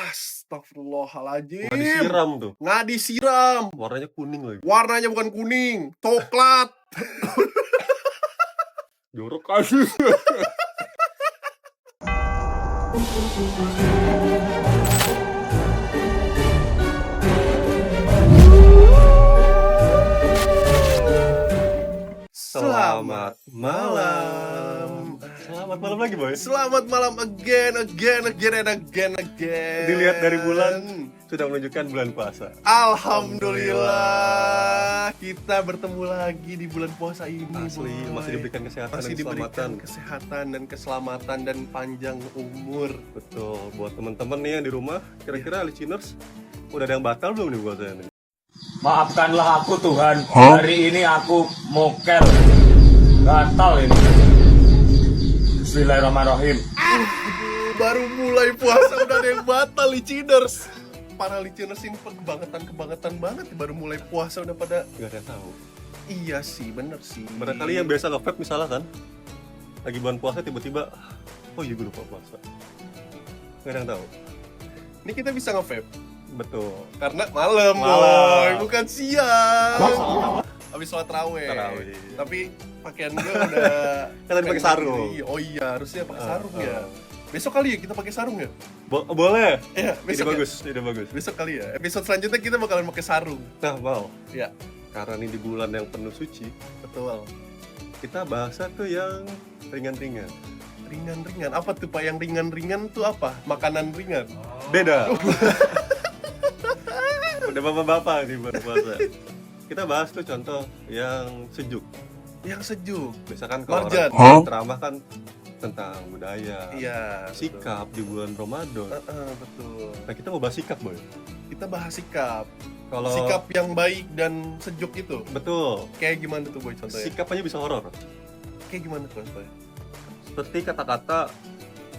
Astagfirullahaladzim. Nggak disiram tuh. Nggak disiram. Warnanya kuning lagi. Warnanya bukan kuning, coklat. Jorok aja. Selamat malam. Selamat malam lagi, Boy. Selamat malam again. Dilihat dari bulan sudah menunjukkan bulan puasa. Alhamdulillah, kita bertemu lagi di bulan puasa ini. Asli, Boy. masih diberikan kesehatan Masih dan diberikan keselamatan. kesehatan dan keselamatan dan panjang umur. Betul. Buat teman-teman nih yang di rumah, kira-kira listeners udah ada yang batal belum nih puasanya nih? Maafkanlah aku Tuhan, hari ini aku mokel, gatal ini. Bismillahirrahmanirrahim. Baru mulai puasa udah ada yang batal, listeners. Para listeners ini kebangetan banget. Baru mulai puasa udah pada. Gak ada yang tahu. Iya sih, bener sih. Barangkali yang biasa nge-vape misalnya kan, lagi bulan puasa tiba-tiba, oh iya gue lupa puasa. Gak ada yang tahu. Ini kita bisa nge-vape Betul. karena malam, Malam. boy, bukan siang. Habis sholat tarawih. Tapi pakaian gue udah Kan tadi pakai sarung. Oh iya, harusnya pakai sarung ya. Besok kali ya kita pakai sarung ya? Boleh. Iya, Ide besok. bagus, ide bagus. Besok kali ya. Episode selanjutnya kita bakalan pakai sarung. Nah, mau. Ya, Karena ini di bulan yang penuh suci, betul. kita bahasa tuh yang ringan-ringan. Ringan-ringan. Apa tuh Pak? Yang ringan-ringan tuh apa? Makanan ringan. Beda. Udah bapak-bapak nih buat puasa. Kita bahas tuh contoh yang sejuk. Yang sejuk. Misalkan kalau Marjan. orang ceramah kan tentang budaya, Iya. sikap di bulan Ramadan. Betul. Nah, kita mau bahas sikap, Boy. Kita bahas sikap. Kalau Sikap yang baik dan sejuk itu. betul, Kayak gimana tuh Boy contohnya? sikap aja bisa horor. Kayak gimana tuh contohnya? Seperti kata-kata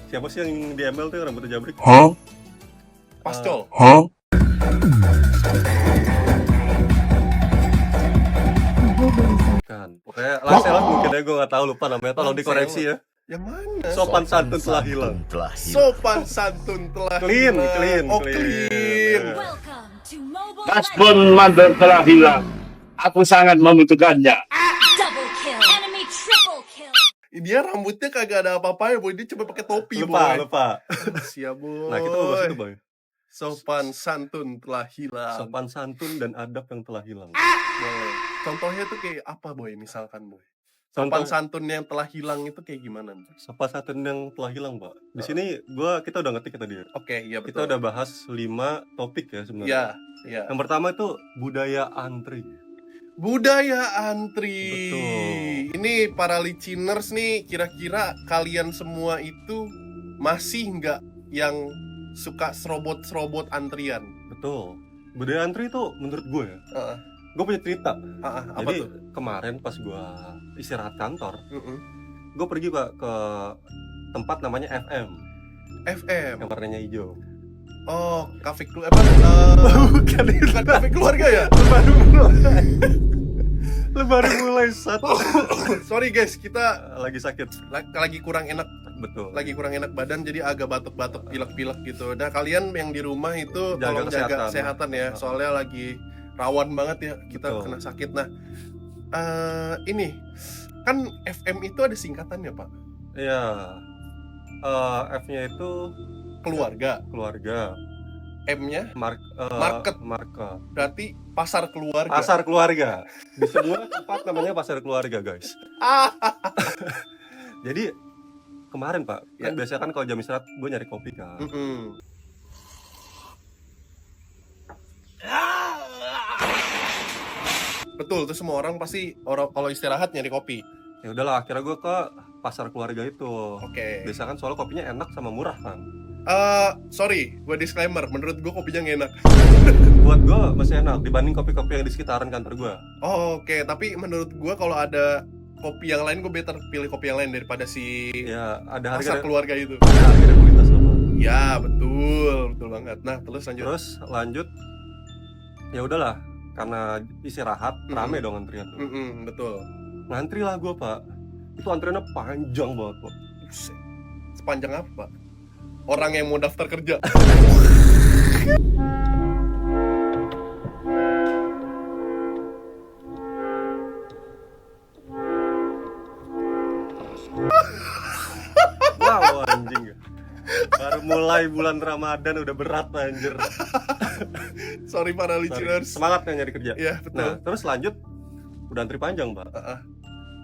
siapa sih yang di ML tuh yang rambutnya jabrik? Pascol. Kan. Pokoknya Lancelot mungkin ya, gue nggak tahu, lupa namanya. Tolong dikoreksi ya. Yang mana? Sopan santun telah hilang. Sopan santun telah Clean, hilang. clean, Oh, clean. clean. Ya. Welcome to Mobile Paspon Mother telah hilang. Aku sangat membutuhkannya. Double kill. Enemy triple kill. Dia rambutnya kagak ada apa-apa ya, Boy. Dia cuma pakai topi, Lupa. Boy. Siap, Boy. Nah, kita mau bahas itu, Boy. Sopan santun telah hilang. Sopan santun dan adab yang telah hilang. Boleh. Contohnya tuh kayak apa, Boy? Misalkan, Boy. Contoh Sopan santun yang telah hilang itu kayak gimana? sopan santun yang telah hilang, Pak. Di sini kita udah ngetik tadi ya. Oke, iya Kita betul. udah bahas 5 topik ya sebenarnya. Iya, iya. Yang pertama itu budaya antri. Budaya antri. Betul. Ini para listeners nih, kira-kira kalian semua itu masih nggak yang suka serobot-serobot antrian? Betul. Budaya antri itu menurut gue ya. Heeh. Gue punya cerita. Apa Jadi tuh? kemarin pas gue istirahat kantor, Mm-mm. gue pergi, Pak, ke tempat namanya FM FM. yang warnanya hijau. Oh, kafe keluarga. Bukan kafe keluarga ya? Baru mulai satu. Sorry guys, kita Lagi sakit. lagi kurang enak, Betul. lagi kurang enak badan, jadi agak batuk-batuk, pilek-pilek gitu. Nah, kalian yang di rumah itu Jaga tolong jaga kesehatan. kesehatan ya, soalnya lagi rawan banget ya kita Betul. kena sakit. Nah, ini kan FM itu ada singkatannya, Pak. Iya. F-nya itu Keluarga. keluarga. M-nya Market. berarti pasar keluarga. Pasar keluarga. Di semua tempat namanya pasar keluarga, guys. Jadi kemarin, Pak, kan Ya. biasanya kan kalau jam istirahat gue nyari kopi kan. Mm-mm. Betul, tuh semua orang pasti kalau istirahat nyari kopi. Ya udahlah, akhirnya gue ke pasar keluarga itu. Oke. Biasa kan soalnya kopinya enak sama murah kan. Sorry, gue disclaimer, menurut gue kopinya nggak enak. Buat gue masih enak dibanding kopi-kopi yang di sekitaran kantor gue. Oh, oke, tapi menurut gue kalau ada kopi yang lain, gue better pilih kopi yang lain daripada si Ya ada pasar harga, keluarga itu. ada harga kualitas loh, Pak. Ya, betul banget. Nah, terus lanjut. Terus lanjut, ya udahlah, karena istirahat rame dong antrian tuh. Betul. Ngantri lah gue, Pak. Itu antriannya panjang banget, Pak. Buset. Sepanjang apa, Pak? orang yang mau daftar kerja. Wow anjing. Baru mulai bulan Ramadan udah berat anjir. Sorry para Sorry. listeners. Semangat kan nyari kerja. Iya, betul. Nah, terus lanjut udah antri panjang, Pak. Heeh.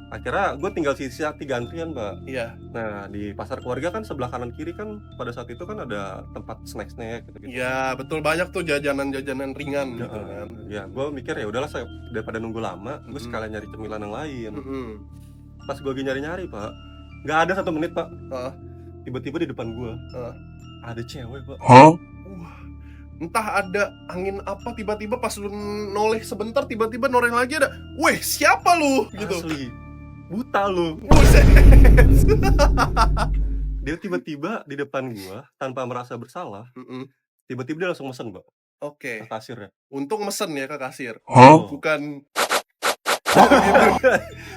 Akhirnya gue tinggal sisa 3 antrian, Pak. Iya. Nah, di pasar keluarga kan sebelah kanan kiri kan pada saat itu kan ada tempat snack-snack gitu-gitu. Iya, betul, banyak tuh jajanan-jajanan ringan gitu Heeh. kan. Ya, gue mikir ya udahlah daripada nunggu lama, gue Mm-mm. sekalian nyari cemilan yang lain. Mm-mm. Pas gue lagi nyari-nyari, Pak, nggak ada 1 menit, Pak. Heeh. Tiba-tiba di depan gue Heeh. ada cewek, Pak. Wah, entah ada angin apa tiba-tiba pas lu noleh sebentar tiba-tiba noreng lagi ada. Weh, siapa lu? Gitu. Asli, buta lu. Buset. Dia tiba-tiba di depan gue tanpa merasa bersalah. Mm-mm. Tiba-tiba dia langsung mesen, Pak, Oke. ke kasirnya. Untung mesen ya ke kasir. Oh. Bukan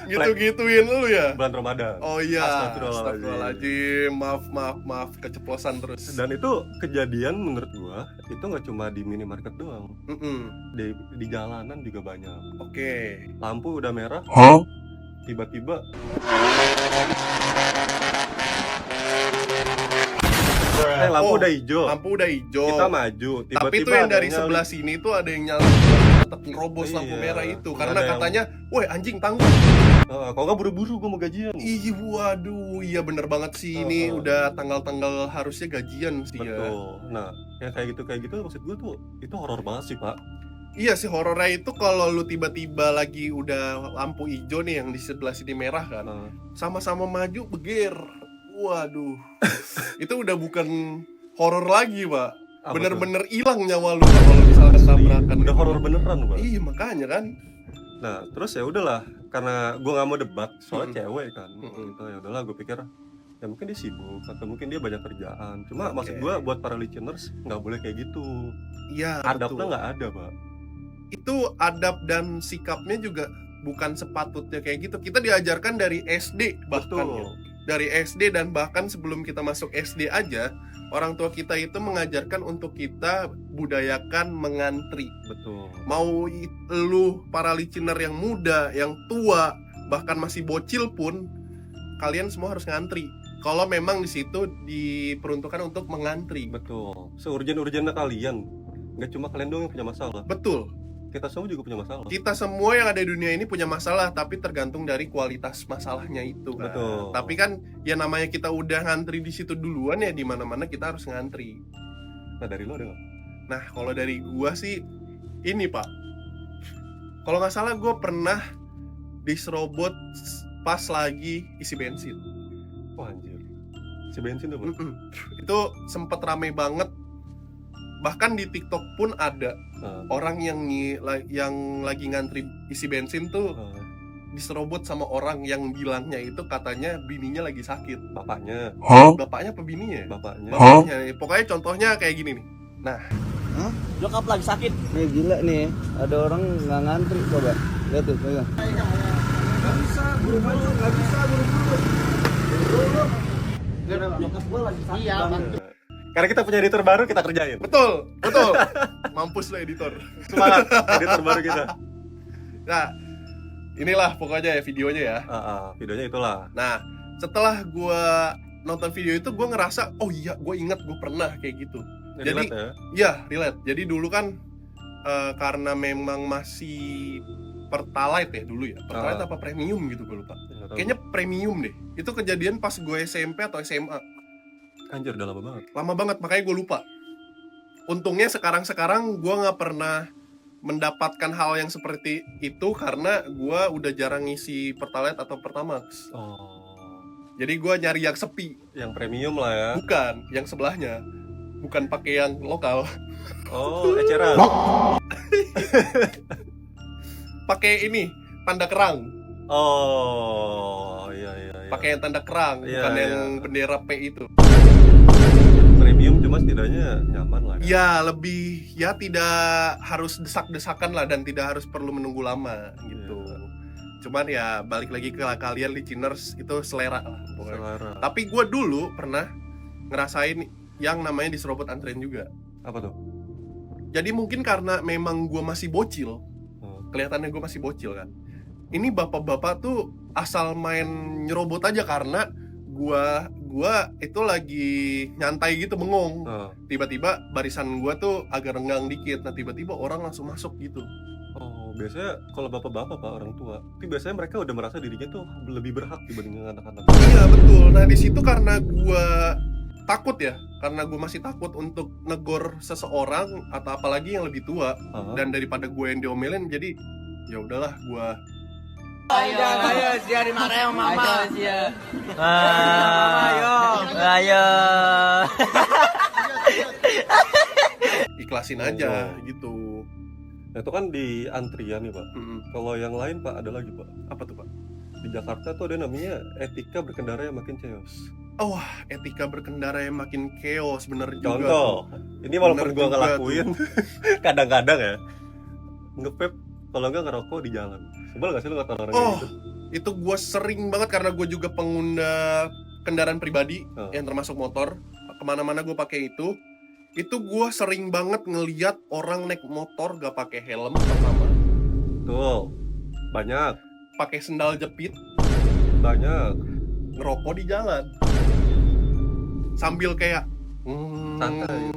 gitu-gituin lu ya. Bulan Ramadan. Oh iya. Astagfirullahaladzim. Astagfirullahaladzim. Maaf, keceplosan terus. Dan itu kejadian menurut gua itu nggak cuma di minimarket doang, Mm-mm. di jalanan juga banyak. Oke. Lampu udah merah, tiba-tiba lampu Oh, udah hijau, Lampu udah hijau. kita maju, tiba-tiba Tapi tuh yang ada dari nyali. sebelah sini tuh ada yang nyala tetap nerobos lampu Iya. merah itu Ada karena yang- katanya, "Woi, anjing tanggung." Kalau nggak buru-buru gua mau gajian. Ih, waduh, iya bener banget sih, ini udah tanggal-tanggal harusnya gajian sih ya. Betul. Nah, yang kayak gitu maksud gua tuh itu horor banget sih, Pak. Iya sih, horornya itu kalau lu tiba-tiba lagi udah lampu hijau nih yang di sebelah sini merah kan, Nah, sama-sama maju beger. Waduh, itu udah bukan horor lagi, Pak. apa Bener-bener hilang nyawa lu kalau misalnya tuh? tabrakan. Udah horor beneran, Pak. Iya, makanya kan. Nah, terus ya udahlah, karena gua nggak mau debat soalnya Mm-mm. cewek kan. Mm-mm. Gitu ya udahlah, gue pikir ya mungkin dia sibuk atau mungkin dia banyak kerjaan. Cuma Oke. maksud gua buat para listeners nggak boleh kayak gitu. Iya, Adabnya betul. nggak ada, Pak. Itu adab dan sikapnya juga bukan sepatutnya kayak gitu. Kita diajarkan dari SD bahkan ya. Betul. Dari SD dan bahkan sebelum kita masuk SD aja, orang tua kita itu mengajarkan untuk kita budayakan mengantri. Betul. Mau lu para listener yang muda, yang tua, bahkan masih bocil pun, kalian semua harus ngantri. Kalau memang di situ diperuntukkan untuk mengantri. Betul. Seurgen-urgennya kalian. Nggak cuma kalian doang yang punya masalah. Betul. Kita semua juga punya masalah. Kita semua yang ada di dunia ini punya masalah, tapi tergantung dari kualitas masalahnya itu kan. Betul. Tapi kan ya namanya kita udah ngantri di situ duluan ya, di mana-mana kita harus ngantri. Nah, dari lo ada nggak? Nah, kalau dari gua sih ini, Pak. Kalau nggak salah gua pernah diserobot pas lagi isi bensin. Wah, anjir. Si bensin tuh, Pak. Itu sempet rame banget. Bahkan di TikTok pun ada Nah, orang yang lagi ngantri isi bensin tuh diserobot sama orang yang bilangnya itu katanya bininya lagi sakit. bapaknya. Bapaknya apa bininya? Bapaknya. Bapaknya. Pokoknya contohnya kayak gini nih. Nyokap lagi sakit. Nih gila nih, ada orang nggak ngantri coba. Lihat tuh, pegang. Nyokap gua lagi sakit. Iya, Karena kita punya editor baru, kita kerjain. Betul. Mampus lo editor. Semangat, editor baru kita. Nah, inilah pokoknya ya videonya ya. Videonya itulah. Nah, setelah gua nonton video itu gua ngerasa, oh iya, gua ingat gua pernah kayak gitu. Jadi, Relate ya. ya relate. Jadi dulu kan karena memang masih Pertalite ya dulu ya. Pertalite apa premium gitu gue lupa. Nggak tahu. Kayaknya premium deh. Itu kejadian pas gue SMP atau SMA. Anjir, udah lama banget. Lama banget, makanya gue lupa. Untungnya sekarang gue nggak pernah mendapatkan hal yang seperti itu karena gue udah jarang ngisi Pertalite atau Pertamax. Oh, Jadi gue nyari yang sepi, yang premium lah ya. bukan yang sebelahnya. Bukan pakai yang lokal. Oh, eceran. Pakai ini, tanda kerang. Oh, iya. Pakai yang tanda kerang, Iya, bukan iya. yang bendera P itu. Premium cuma setidaknya nyaman lah. Ya lebih, ya tidak harus desak-desakan lah dan tidak harus perlu menunggu lama gitu. Iya. Cuman ya balik lagi ke kalian listeners, itu selera lah pokoknya. Selera. Tapi gue dulu pernah ngerasain yang namanya diserobot antrian juga. Apa tuh? Jadi mungkin karena memang gue masih bocil, kelihatannya gue masih bocil kan. Ini bapak-bapak tuh asal main nyerobot aja karena gua itu lagi nyantai gitu bengong. Tiba-tiba barisan gua tuh agak renggang dikit. Nah tiba-tiba orang langsung masuk gitu. Oh, biasanya kalau bapak-bapak Pak, orang tua, itu biasanya mereka udah merasa dirinya tuh lebih berhak dibanding anak-anak. Iya betul. Nah di situ karena gua takut ya, karena gue masih takut untuk negor seseorang atau apalagi yang lebih tua, dan daripada gue yang diomelin, jadi ya udahlah gue Ayo, dia dimarahin sama mama. Ayo. ikhlasin aja gitu. Nah itu kan di antrian nih Pak. Kalau yang lain Pak ada lagi Pak. Apa tuh Pak? Di Jakarta tuh ada namanya etika berkendara yang makin chaos. Oh, wah, etika berkendara yang makin chaos, bener juga. Contoh, ini walaupun Bener gue juga ngelakuin, kadang-kadang ya nge-vape kalau nggak ngerokok di jalan. Sebel gak sih lu kata orang kayak gitu? Itu gue sering banget karena gue juga pengguna kendaraan pribadi yang termasuk motor. Kemana-mana gue pakai itu. Itu gue sering banget ngeliat orang naik motor gak pakai helm pertama. Tuh, banyak. Pakai sendal jepit, Banyak. ngerokok di jalan. Sambil kayak Santai.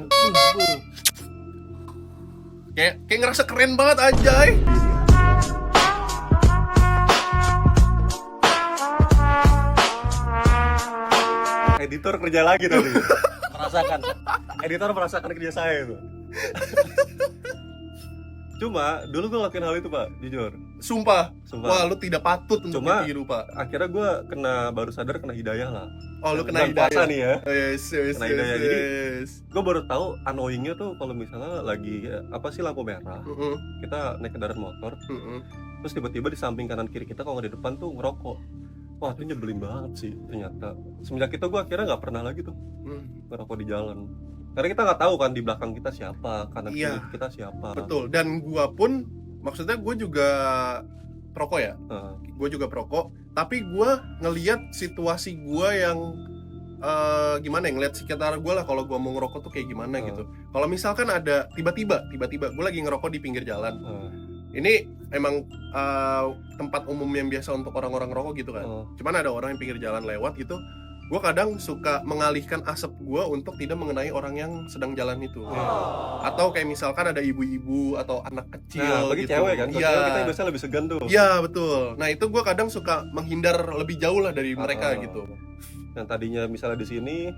kayak ngerasa keren banget anjay. Editor kerja lagi tadi. Editor merasakan kerja saya itu. Cuma dulu gue ngelakuin hal itu Pak, jujur. Sumpah. Sumpah. Wah, lu tidak patut untuk Cuma ditiru, Pak. akhirnya gue baru sadar kena hidayah lah. Oh, lu kena Bulan hidayah. puasa nih ya. Yes. Kena hidayah. Jadi gue baru tahu annoyingnya tuh kalau misalnya lagi apa sih lampu merah, kita naik kendaraan motor, terus tiba-tiba di samping kanan kiri kita kalau nggak di depan tuh ngerokok. Wah itu nyebelin banget sih ternyata. Semenjak itu gue akhirnya nggak pernah lagi tuh ngerokok di jalan. Karena kita nggak tahu kan di belakang kita siapa, kanan kiri kita siapa. Betul. Dan gue pun, maksudnya gue juga perokok ya. Gue juga perokok. Tapi gue ngelihat situasi gue yang gimana ya, ngeliat sekitar gue lah kalau gue mau ngerokok tuh kayak gimana gitu. Kalau misalkan ada tiba-tiba gue lagi ngerokok di pinggir jalan. Ini emang tempat umum yang biasa untuk orang-orang ngerokok gitu kan. Cuman ada orang yang pinggir jalan lewat gitu. Gue kadang suka mengalihkan asap gue untuk tidak mengenai orang yang sedang jalan itu. Atau kayak misalkan ada ibu-ibu atau anak kecil bagi gitu. cewek kan, Iya. cewek kita biasanya lebih segan tuh. Iya betul. Nah itu gue kadang suka menghindar lebih jauh lah dari mereka gitu. Yang tadinya misalnya di sini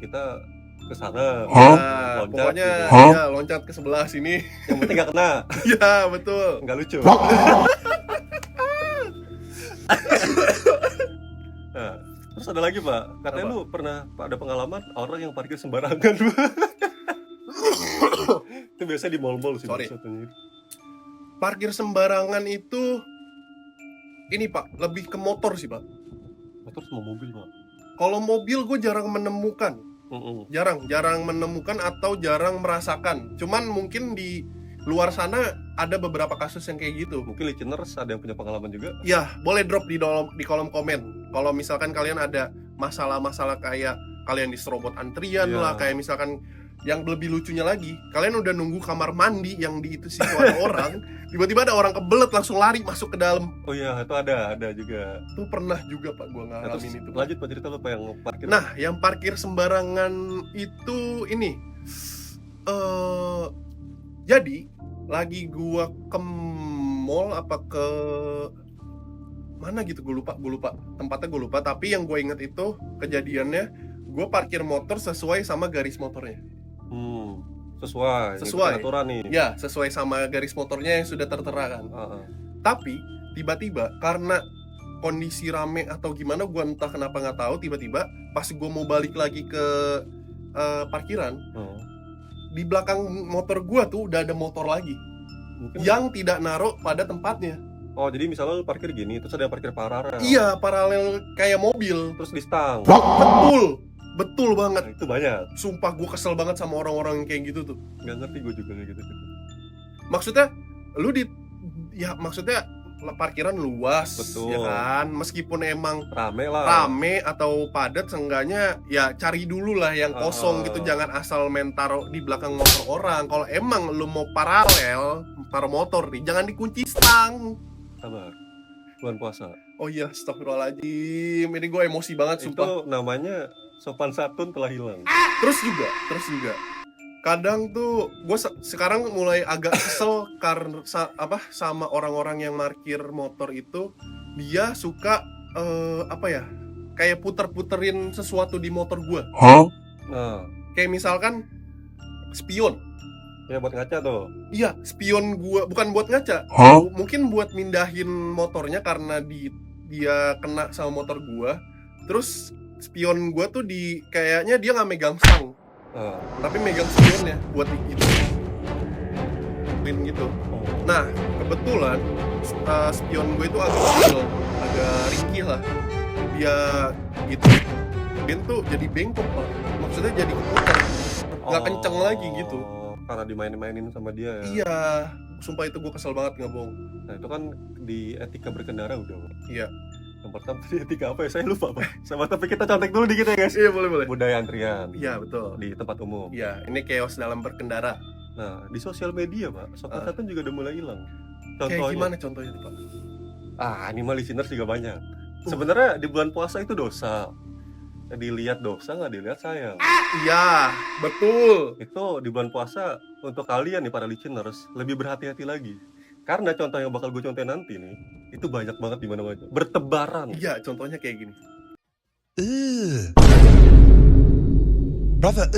kita ke sana, Nah, loncat, pokoknya gitu. ya loncat ke sebelah sini. Yang penting gak kena, Iya betul. nggak lucu. Nah, terus ada lagi Pak, katanya Apa? lu pernah ada pengalaman orang yang parkir sembarangan. Itu biasa di mall-mall sih. Sorry. Maksudnya. Parkir sembarangan itu ini Pak, lebih ke motor sih Pak. Motor sama mobil Pak. Kalau mobil gue jarang menemukan. Jarang menemukan atau jarang merasakan. Cuman mungkin di luar sana ada beberapa kasus yang kayak gitu. Mungkin listeners ada yang punya pengalaman juga. Ya, boleh drop di kolom komen. Kalau misalkan kalian ada masalah-masalah kayak kalian diserobot antrian lah, kayak misalkan yang lebih lucunya lagi, kalian udah nunggu kamar mandi yang di itu situ ada orang, tiba-tiba ada orang kebelet langsung lari masuk ke dalam. Oh iya, itu ada juga. Itu pernah juga Pak gua ngalamin itu. Pak. Lanjut Pak, cerita lu Pak yang parkir. Nah, yang parkir sembarangan itu ini. Jadi lagi gua ke mall apa ke mana gitu, gue lupa tempatnya, gue lupa. Tapi yang gue inget itu kejadiannya gue parkir motor sesuai sama garis motornya. Sesuai aturan nih. Ya, sesuai sama garis motornya yang sudah tertera kan. Tapi tiba-tiba karena kondisi rame atau gimana, gue entah kenapa nggak tahu, tiba-tiba pas gue mau balik lagi ke parkiran, di belakang motor gue tuh udah ada motor lagi. Mungkin yang tidak naruh pada tempatnya. Oh, jadi misalnya lu parkir gini, terus ada yang parkir paralel. Iya, paralel kayak mobil. Terus di stang. Betul banget. Nah, itu banyak. Sumpah gue kesel banget sama orang-orang yang kayak gitu tuh. Gak ngerti gue juga kayak gitu. Maksudnya, maksudnya parkiran luas, Betul. ya kan. Meskipun emang Rame lah. rame atau padat, seenggaknya ya cari dulu lah yang kosong gitu. Jangan asal main taruh di belakang motor orang. Kalau emang lu mau paralel taruh motor nih, jangan dikunci stang. Sabar. Bulan puasa. Oh iya, astagfirullahaladzim. Ini gue emosi banget sumpah. Itu namanya sopan santun telah hilang. Terus juga kadang tuh gue sekarang mulai agak kesel karena sama orang-orang yang parkir motor itu. Dia suka kayak puter-puterin sesuatu di motor gue. Nah, Kayak misalkan spion. ya buat ngaca tuh. Iya, spion gue bukan buat ngaca. Mungkin buat mindahin motornya karena dia kena sama motor gue. Terus spion gue tuh kayaknya dia nggak megang stang. Tapi megang spionnya buat gitu gitu. Nah, kebetulan spion gue itu agak kecil, agak ringkih lah. Dia gitu, spion tuh jadi bengkok lah. Maksudnya jadi keputar, nggak kenceng lagi gitu. Karena dimainin sama dia ya. Iya, sumpah itu gue kesel banget, nggak bohong. Nah itu kan di etika berkendara udah. Iya. Yang pertama tadi etika apa ya? Saya lupa Pak. Sama tapi kita contek dulu dikit ya guys. Iya, boleh. Budaya antrian. Iya, betul. Di tempat umum. Iya, ini chaos dalam berkendara. Nah di sosial media Pak, sopan santun juga udah mulai hilang. Kayak Contohnya. gimana contohnya Pak? Ini mah listeners juga banyak. Sebenarnya di bulan puasa itu dosa. Dilihat dosa nggak dilihat sayang. Iya, betul. Itu di bulan puasa untuk kalian nih para listeners lebih berhati-hati lagi. Karena contoh yang bakal gue contohin nanti nih, itu banyak banget di mana-mana. Bertebaran. Iya, contohnya kayak gini. Brother,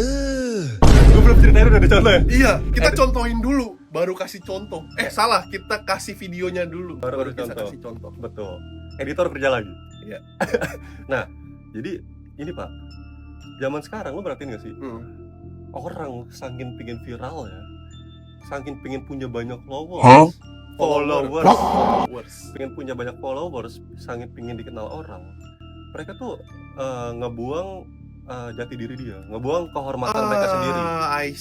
Gue belum ceritain udah ada contoh ya? Iya, kita contohin dulu, baru kasih contoh. Salah, kita kasih videonya dulu, Baru kita contoh. kasih contoh. Betul. Editor kerja lagi. Iya. Nah, jadi ini Pak, zaman sekarang lo perhatiin gak sih? Orang saking pingin viral ya, saking pingin punya banyak followers, pengen punya banyak followers, sangat pengen dikenal orang. Mereka tuh ngebuang jati diri dia, ngebuang kehormatan mereka sendiri. I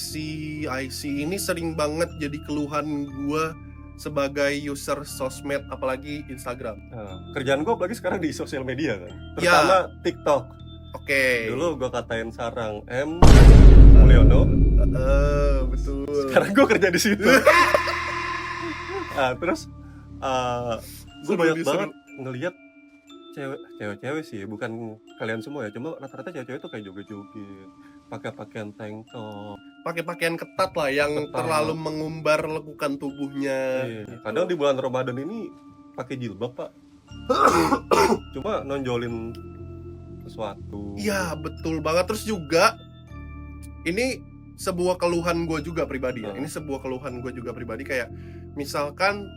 see. Ini sering banget jadi keluhan gue sebagai user sosmed, apalagi Instagram. Kerjaan gue apalagi sekarang di sosial media kan, terutama TikTok. Oke. Dulu gue katain sarang M. Mulyono. Betul. Sekarang gue kerja di situ. Terus gue banyak banget ngelihat cewek-cewek sih, bukan kalian semua ya, cuma rata-rata cewek-cewek tuh kayak joget-joget, pakai pakaian tank top, pakai pakaian ketat lah yang terlalu mengumbar lekukan tubuhnya. Kadang di bulan Ramadan ini pakai jilbab Pak. Cuma nonjolin sesuatu. Iya, betul banget. Terus juga ini sebuah keluhan gue juga pribadi ya. Ini sebuah keluhan gue juga pribadi, kayak misalkan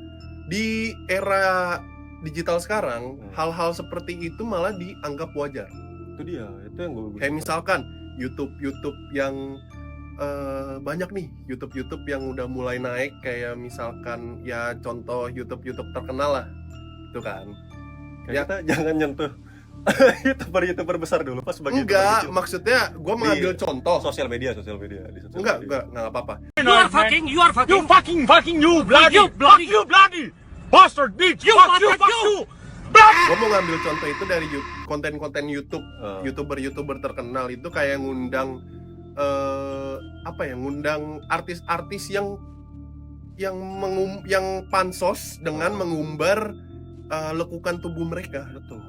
di era digital sekarang, hal-hal seperti itu malah dianggap wajar. Itu dia, itu yang gue kayak misalkan YouTube yang banyak nih YouTube yang udah mulai naik, kayak misalkan ya contoh YouTube terkenal lah, itu kan. Ya kita jangan nyentuh YouTuber besar dulu pas sebagai enggak, maksudnya gue mengambil contoh sosial media di sosial enggak media. apa-apa. You fucking you bloody bastard bitch, fuck you. Gue mau ngambil contoh itu dari konten-konten YouTube, YouTuber terkenal itu kayak ngundang ngundang artis-artis yang pansos dengan mengumbar lekukan tubuh mereka. Betul.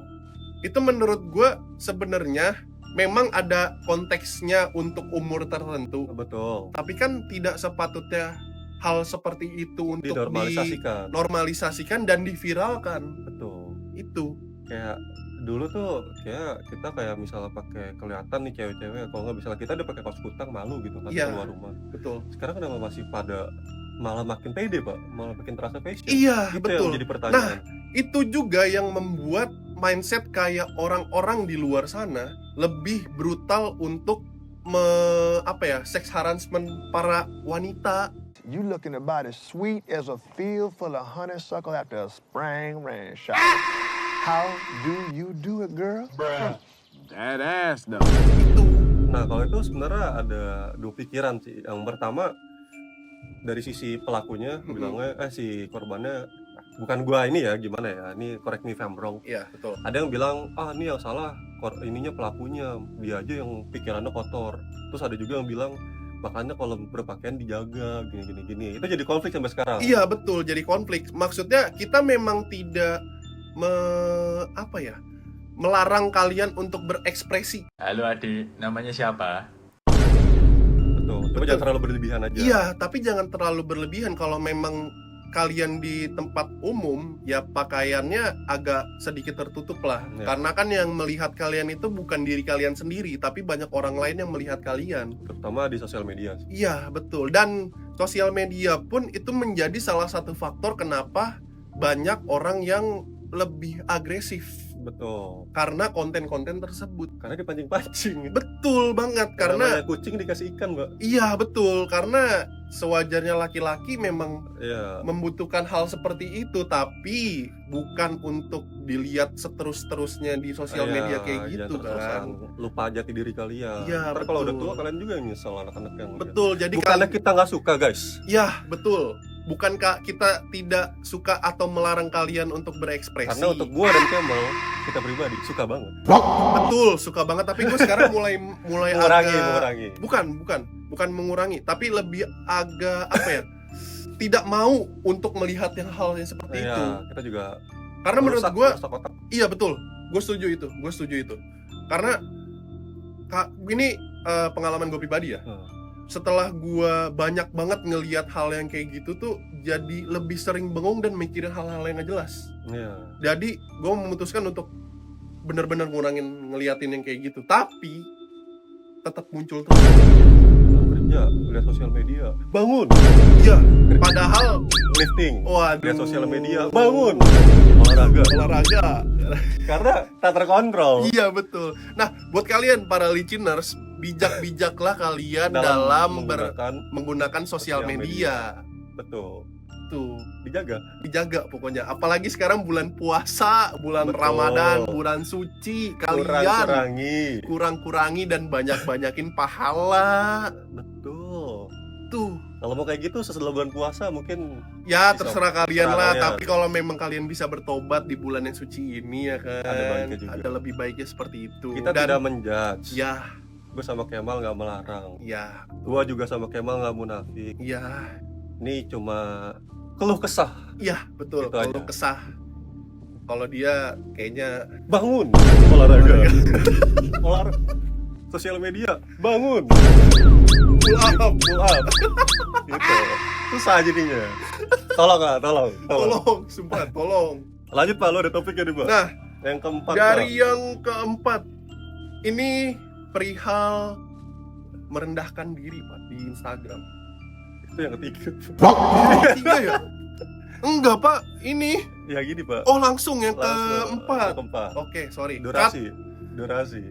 Itu menurut gue sebenarnya memang ada konteksnya untuk umur tertentu. Betul. Tapi kan tidak sepatutnya hal seperti itu untuk dinormalisasikan dan diviralkan. Betul. Itu kayak dulu tuh kayak kita kayak misalnya pakai kelihatan nih cewek-cewek, kalau nggak misalnya kita udah pakai kaos kutang malu gitu kan keluar rumah. Betul. Sekarang kenapa masih pada malah makin pede Pak, malah makin terasa fashion. Iya, itu betul. Yang jadi pertanyaan. Nah, itu juga yang membuat mindset kayak orang-orang di luar sana lebih brutal untuk sex harassment para wanita. You looking about as sweet as a field full of honeysuckle after a spring rain shower. How do you do it, girl? Bruh. That ass though. Itu. Nah, kalau itu sebenarnya ada dua pikiran sih. Yang pertama dari sisi pelakunya bilangnya si korbannya bukan gua ini ya, gimana ya, ini correct me if I'm wrong. Iya, betul. Ada yang bilang, ini yang salah ininya pelakunya, dia aja yang pikirannya kotor. Terus ada juga yang bilang, makanya kalau berpakaian dijaga, gini. Itu jadi konflik sampai sekarang. Iya, betul, jadi konflik. Maksudnya kita memang tidak melarang kalian untuk berekspresi. Halo adik, namanya siapa? Betul. Cuma jangan terlalu berlebihan aja. Iya, tapi jangan terlalu berlebihan. Kalau memang kalian di tempat umum, ya pakaiannya agak sedikit tertutup lah. Ya. Karena kan yang melihat kalian itu bukan diri kalian sendiri, tapi banyak orang lain yang melihat kalian. Terutama di sosial media. Iya, betul. Dan sosial media pun itu menjadi salah satu faktor kenapa banyak orang yang lebih agresif. Betul. Karena konten-konten tersebut. Karena dipancing-pancing. Betul banget, Karena kucing dikasih ikan, Mbak. Iya, betul. Karena sewajarnya laki-laki memang Iya. membutuhkan hal seperti itu, tapi bukan untuk dilihat seterus-terusnya di sosial media kayak gitu kan. Lupa jati diri kalian. Iya, Ntar kalau udah betul. tua kalian juga yang nyesel anak-anak yang lihat. Betul. Jadi Bukannya kita nggak suka, guys. ya, betul. Bukankah kita tidak suka atau melarang kalian untuk berekspresi? Karena untuk gua dan Kemal, kita pribadi suka banget. Betul, suka banget. Tapi gue sekarang mulai Mengurangi. Bukan mengurangi, tapi lebih agak tidak mau untuk melihat hal yang seperti itu. Kita juga. Karena menurut gue, merusak otak. iya betul, gue setuju itu. Karena ini pengalaman gue pribadi ya. Setelah gue banyak banget ngelihat hal yang kayak gitu tuh, jadi lebih sering bengong dan mikirin hal-hal yang gak jelas. Iya. Jadi gue memutuskan untuk benar-benar ngurangin ngeliatin yang kayak gitu. Tapi tetap muncul terus. Kerja, lihat sosial media, bangun. Iya, padahal Lifting, waduh, lihat sosial media, bangun. Olahraga. Karena tak terkontrol. Iya, betul. Nah, buat kalian para listeners, bijak-bijaklah kalian dalam menggunakan sosial media. Betul. Tuh, Dijaga pokoknya. Apalagi sekarang bulan puasa, bulan Betul. Ramadan, bulan suci. Kalian kurang-kurangi dan banyak-banyakin pahala. Betul. Tuh. Kalau mau kayak gitu setelah bulan puasa mungkin Ya bisa terserah kalian lah. kalian. Tapi kalau memang kalian bisa bertobat di bulan yang suci ini ya kan, Ada baiknya juga. ada lebih baiknya seperti itu. kita Dan tidak menjudge. ya, Gue sama Kemal nggak melarang. ya, Gue juga sama Kemal nggak munafik. ya, Ini cuma keluh kesah. ya, betul. Gitu Kalau aja. kesah, kalau dia kayaknya Bangun. Olahraga. Sosial media. Bangun. pull up. Gitu. Susah jadinya. Tolong. Sumpah, tolong. Lanjut Pak, lo ada topiknya nih Pak. Nah, Yang keempat dari Pak. yang keempat, ini perihal merendahkan diri Pak di Instagram. Itu yang ketiga. Tiga ya? Enggak Pak, ini. Ya gini Pak. Oh langsung yang Langsung, keempat. yang keempat. Oke, sorry. Durasi.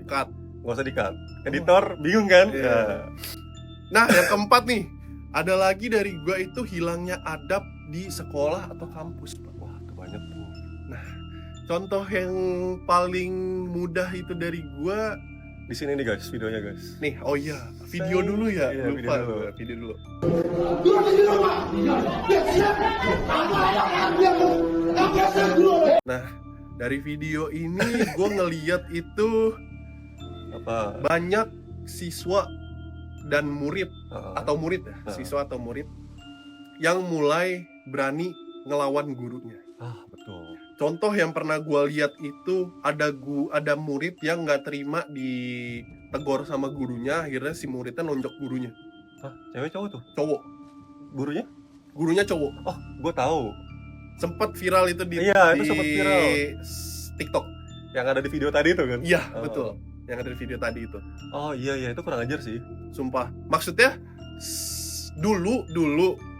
Cut. Nggak usah di-cut. Editor bingung kan? Iya. Ya. Nah, yang keempat nih, ada lagi dari gua itu hilangnya adab di sekolah atau kampus, Pak. Wah, itu banyak tuh. Contoh yang paling mudah itu dari gua Di sini nih guys, videonya guys. nih. Oh iya, video dulu ya. Iya, Lupa video dulu. gua, video dulu. Nah, dari video ini gua ngeliat itu Apa? banyak siswa dan murid atau murid ya, Ah. siswa atau murid yang mulai berani ngelawan gurunya. Betul. Contoh yang pernah gue lihat itu ada murid yang nggak terima ditegur sama gurunya, akhirnya si muridnya nonjok gurunya. Cewek cowok tuh? Cowok, Gurunya cowok. Oh, gue tahu. Sempet viral itu di Iya, itu sempet viral. TikTok. Yang ada di video tadi itu kan? Iya, Oh. betul. Yang ada di video tadi itu. Oh iya, itu kurang ajar sih. Sumpah. Maksudnya dulu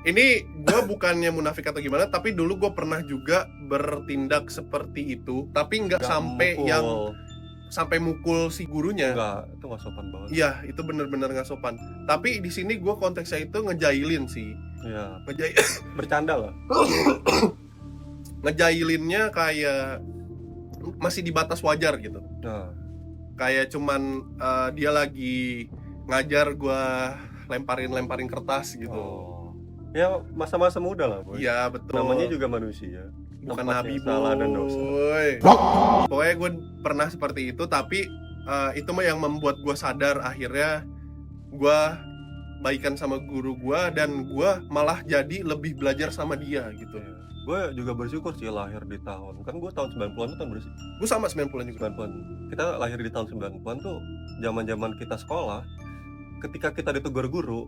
ini gue bukannya munafik atau gimana, tapi dulu gue pernah juga bertindak seperti itu, tapi nggak sampai mukul. yang sampai mukul si gurunya. Enggak, itu nggak sopan banget. Iya, itu bener-bener nggak sopan. Tapi di sini gue konteksnya itu ngejailin sih. Iya. Bercanda Bercanda lah. ngejailinnya kayak masih di batas wajar gitu. Nah, Kayak cuman dia lagi ngajar, gue lemparin kertas gitu. oh. Ya masa-masa muda lah, boy. Iya betul. Namanya juga manusia. Bukan Tempatnya nabi, salah dan dosa. boy. Pokoknya gue pernah seperti itu, tapi itu mah yang membuat gue sadar akhirnya gue baikan sama guru gue, dan gue malah jadi lebih belajar sama dia gitu. Ya. Gue juga bersyukur sih lahir di tahun, kan gue tahun 90-an tuh tahun berapa sih? Gue sama 90-an juga. 90-an. Kita lahir di tahun 90-an tuh zaman-zaman kita sekolah. Ketika kita ditegur guru,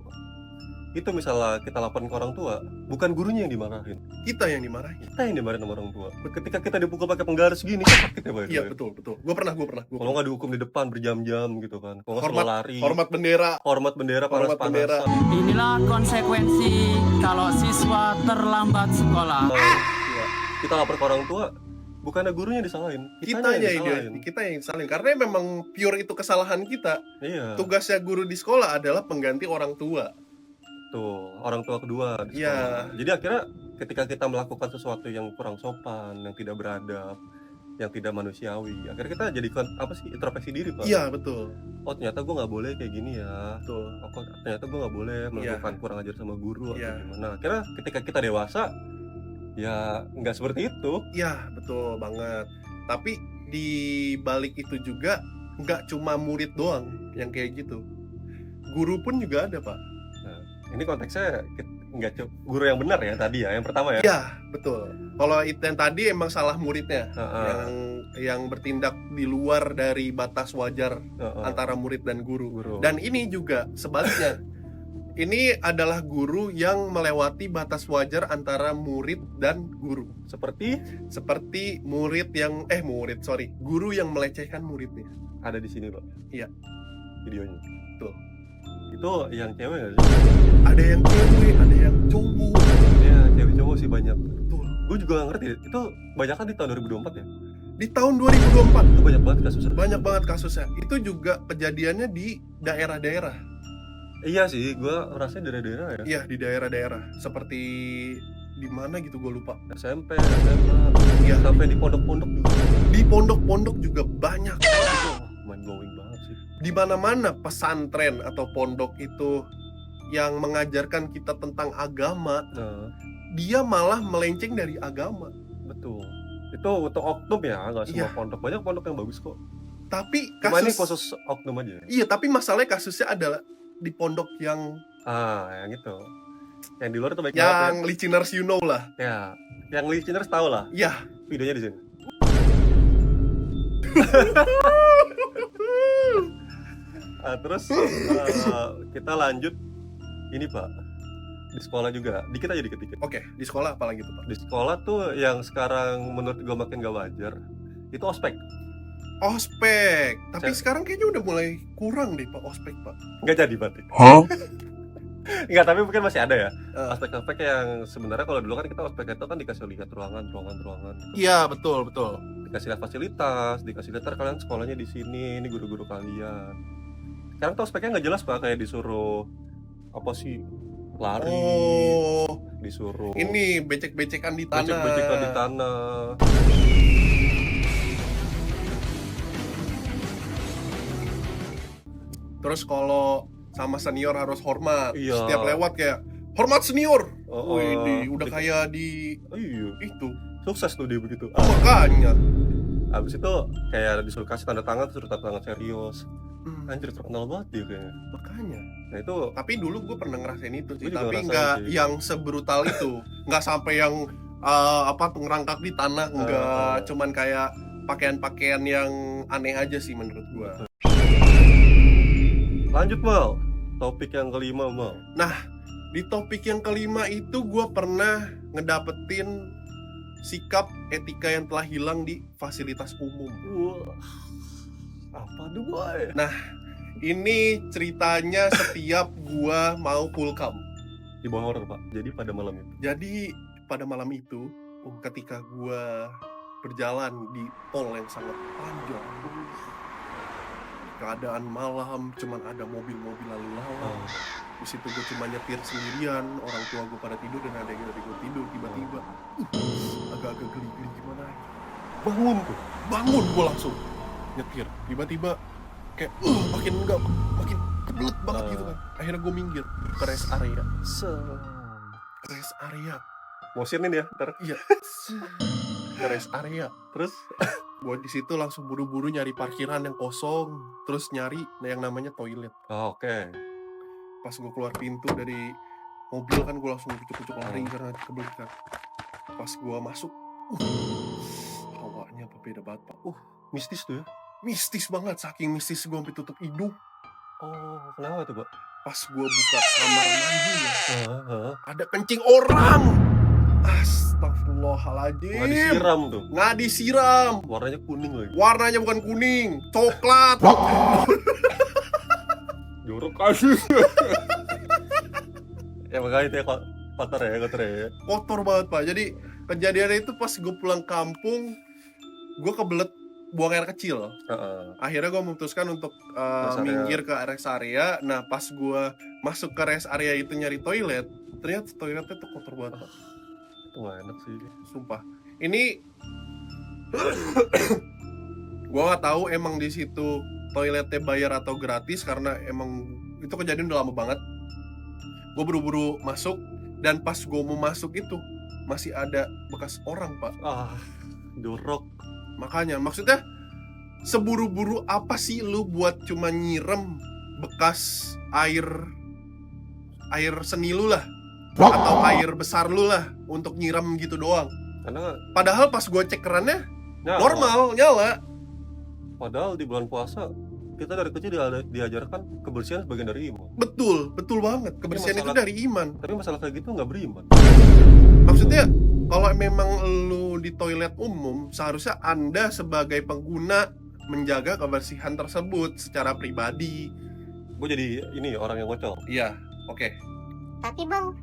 itu misalnya kita laporin ke orang tua, bukan gurunya yang dimarahin, Kita yang dimarahin. kita yang dimarahin sama orang tua. Ketika kita dipukul pakai penggaris gini, sakit ya, Boy? Iya betul. Gue pernah. Kalau nggak dihukum di depan berjam-jam gitu kan, kalau nggak suruh lari, Hormat bendera. hormat bendera, Hormat bendera. panas-panasan. Inilah konsekuensi kalau siswa terlambat sekolah. Kita lapor ke orang tua, bukannya gurunya disalahin, Kita yang disalahin karena memang pure itu kesalahan kita. Iya. Tugasnya guru di sekolah adalah pengganti orang tua. Tuh, orang tua kedua di Iya. sekolah. Jadi akhirnya ketika kita melakukan sesuatu yang kurang sopan, yang tidak beradab, yang tidak manusiawi, akhirnya kita jadi introspeksi diri, Pak. Iya betul. Oh ternyata gue nggak boleh kayak gini ya. Betul. Oh ternyata gue nggak boleh melakukan kurang ajar sama guru Iya. atau gimana. Akhirnya ketika kita dewasa, ya nggak seperti itu. Iya betul banget. Tapi di balik itu juga nggak cuma murid doang yang kayak gitu. Guru pun juga ada, Pak. Ini konteksnya nggak guru yang benar ya tadi ya, yang pertama ya. Iya betul. Kalau itu yang tadi emang salah muridnya, yang bertindak di luar dari batas wajar antara murid dan guru. Dan ini juga sebaliknya. Ini adalah guru yang melewati batas wajar antara murid dan guru. Seperti guru yang melecehkan muridnya. Ada di sini, Pak. Iya. Videonya. Tuh. Itu yang cewek nggak sih? Ada yang cewek, ada yang cowok. Iya, cewek cowok sih banyak. Betul. Gue juga nggak ngerti. Itu banyak kan di tahun 2024 ya? Di tahun 2024 Itu banyak banget kasusnya. banyak banget kasusnya. Itu juga kejadiannya di daerah-daerah. Iya sih, gue rasanya daerah-daerah ya. Iya, di daerah-daerah. Seperti di mana gitu gue lupa. SMP, SMA, Iya. sampai di pondok-pondok juga. Di pondok-pondok juga banyak. Mind blowing banget sih. Di mana-mana pesantren atau pondok itu yang mengajarkan kita tentang agama, dia malah melenceng dari agama. Betul. Itu untuk oknum ya, nggak semua Iya. pondok. Banyak pondok yang bagus kok. Tapi Cuma ini kasus khusus oknum aja. Iya, tapi masalahnya kasusnya adalah di pondok yang Yang itu. Yang di luar tuh baik yang banget listeners you know lah. ya. Yang listeners tahu lah. Iya. Videonya di sini. Terus kita lanjut ini, Pak. Di sekolah juga. Dikit aja dikit. Oke, di sekolah apalagi tuh, Pak? Di sekolah tuh yang sekarang menurut gue makin gak wajar itu ospek. Ospek. Tapi sekarang kayaknya udah mulai kurang deh, Pak, ospek, Pak. Nggak jadi berarti. Nggak, tapi mungkin masih ada ya. Ospek-ospek yang sebenarnya kalau dulu kan kita ospek itu kan dikasih lihat ruangan. Iya, betul. Dikasih lihat fasilitas, dikasih lihat kalian sekolahnya di sini, ini guru-guru kalian. Sekarang tuh ospeknya nggak jelas, Pak, kayak disuruh apa sih? Lari. Oh. Disuruh Ini becek-becekan di tanah. becek-becekan di tanah. Terus kalau sama senior harus hormat. Iya. Setiap lewat kayak hormat senior. Oh, Wih, udah kayak di iya. itu. Sukses tuh dia begitu. Makanya. Abis itu kayak disuruh kasih tanda tangan, suruh tanda tangan serius. Anjir, terkenal banget dia kayaknya. Makanya. Nah itu. Tapi dulu gue pernah ngerasain itu sih. Gue juga Tapi ngerasain nggak sih. yang sebrutal itu. Nggak sampai yang ngerangkak di tanah. Nggak. Cuman kayak pakaian-pakaian yang aneh aja sih menurut gue. Lanjut, Mal. Topik yang kelima, Mal. Nah, di topik yang kelima itu gue pernah ngedapetin sikap etika yang telah hilang di fasilitas umum. Apa tuh, boy? Nah, ini ceritanya setiap gue mau pulkam. Di bawah horor, Pak. Jadi pada malam itu. Jadi pada malam itu, ketika gue berjalan di tol yang sangat panjang, keadaan malam, cuman ada mobil-mobil lalu lalang. Di situ gue cuma nyetir sendirian, orang tua gue pada tidur dan ada yang lagi gue tidur. Tiba-tiba agak-agak geli-geli gimana? Bangun gue langsung nyetir. Tiba-tiba kayak makin kebelet banget gitu kan. Akhirnya gue minggir ke rest area. rest area. Motionin ya ntar. Iya. Ke rest area. Terus Gue di situ langsung buru-buru nyari parkiran yang kosong, terus nyari yang namanya toilet. oke. Pas gue keluar pintu dari mobil kan gue langsung kucuk-kucuk lari karena kebelet kan. Pas gue masuk, hawanya beda banget pak. Mistis tuh ya. Mistis banget, saking mistis gue sampai tutup hidung. Oh, kenapa tuh, Pak? Pas gue buka kamar mandi ya, Heeh. ada kencing orang. Astagfirullahaladzim. Nggak disiram tuh. Nggak disiram. Warnanya kuning lagi. Warnanya bukan kuning, coklat. Jorok aja. Ya makanya itu ya kotor ya. Kotor banget pak. Jadi kejadiannya itu pas gue pulang kampung, gue kebelet buang air kecil. Akhirnya gue memutuskan untuk minggir ke rest area. Nah pas gue masuk ke rest area itu nyari toilet, ternyata toiletnya tuh kotor banget pak. Itu gak enak sih. Sumpah. Ini gue nggak tahu emang di situ toiletnya bayar atau gratis, karena emang itu kejadian udah lama banget. Gue buru-buru masuk, dan pas gue mau masuk itu masih ada bekas orang pak. Jorok. Makanya maksudnya seburu-buru apa sih lu buat cuma nyirem bekas air seni lu lah, atau air besar lu lah, untuk nyiram gitu doang. Karena Padahal pas gue cek kerannya nyala. normal, nyala. Padahal di bulan puasa kita dari kecil diajarkan kebersihan sebagian dari iman. Betul banget. Kebersihan itu dari iman. Tapi masalah kayak gitu nggak beriman. Maksudnya kalau memang lu di toilet umum, seharusnya Anda sebagai pengguna menjaga kebersihan tersebut secara pribadi. Gue jadi ini orang yang ngocok. Iya, oke. Tapi bang,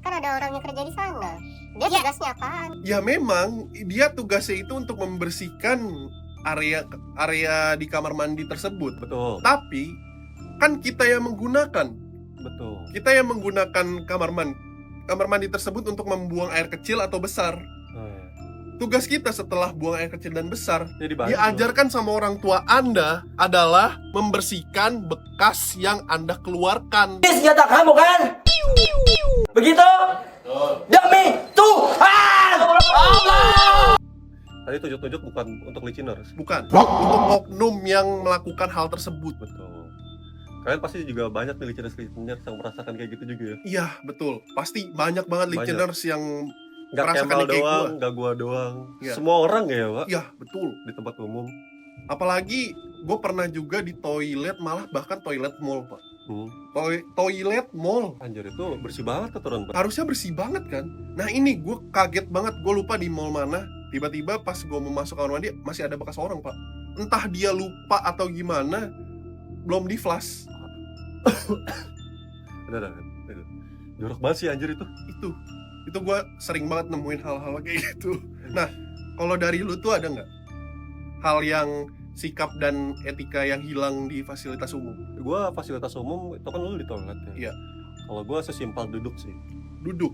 kan ada orang yang kerja di sana. Dia tugasnya apaan? Ya memang dia tugasnya itu untuk membersihkan area di kamar mandi tersebut. Betul. Tapi kan kita yang menggunakan. Betul. Kita yang menggunakan kamar mandi tersebut untuk membuang air kecil atau besar. Tugas kita setelah buang air kecil dan besar, diajarkan sama orang tua Anda adalah membersihkan bekas yang Anda keluarkan. Ini senjata kamu kan? Begitu? Demi Tuhan! Allah! Tadi tunjuk-tunjuk bukan untuk listeners. Bukan, untuk oknum yang melakukan hal tersebut. Betul. Kalian pasti juga banyak nih listeners yang merasakan kayak gitu juga ya? Iya, betul. Pasti banyak banget listeners yang Gak merasakan Kemal doang, gak gua doang. Ya. Semua orang ya, Pak? Iya, betul. Di tempat umum. Apalagi gue pernah juga di toilet, malah bahkan toilet mall, Pak. Toilet mall. Anjir, itu bersih banget aturan, Pak. Harusnya bersih banget kan. Nah ini gue kaget banget, gue lupa di mall mana. Tiba-tiba pas gue mau masuk kamar mandi masih ada bekas orang pak. Entah dia lupa atau gimana, belum di flash. Udah. Jorok banget sih anjir itu. Itu gue sering banget nemuin hal-hal kayak gitu. Nah kalau dari lu tuh ada nggak hal yang sikap dan etika yang hilang di fasilitas umum? Gue fasilitas umum itu kan lu di toilet ya. Iya. Kalau gue sesimpel duduk sih. Duduk.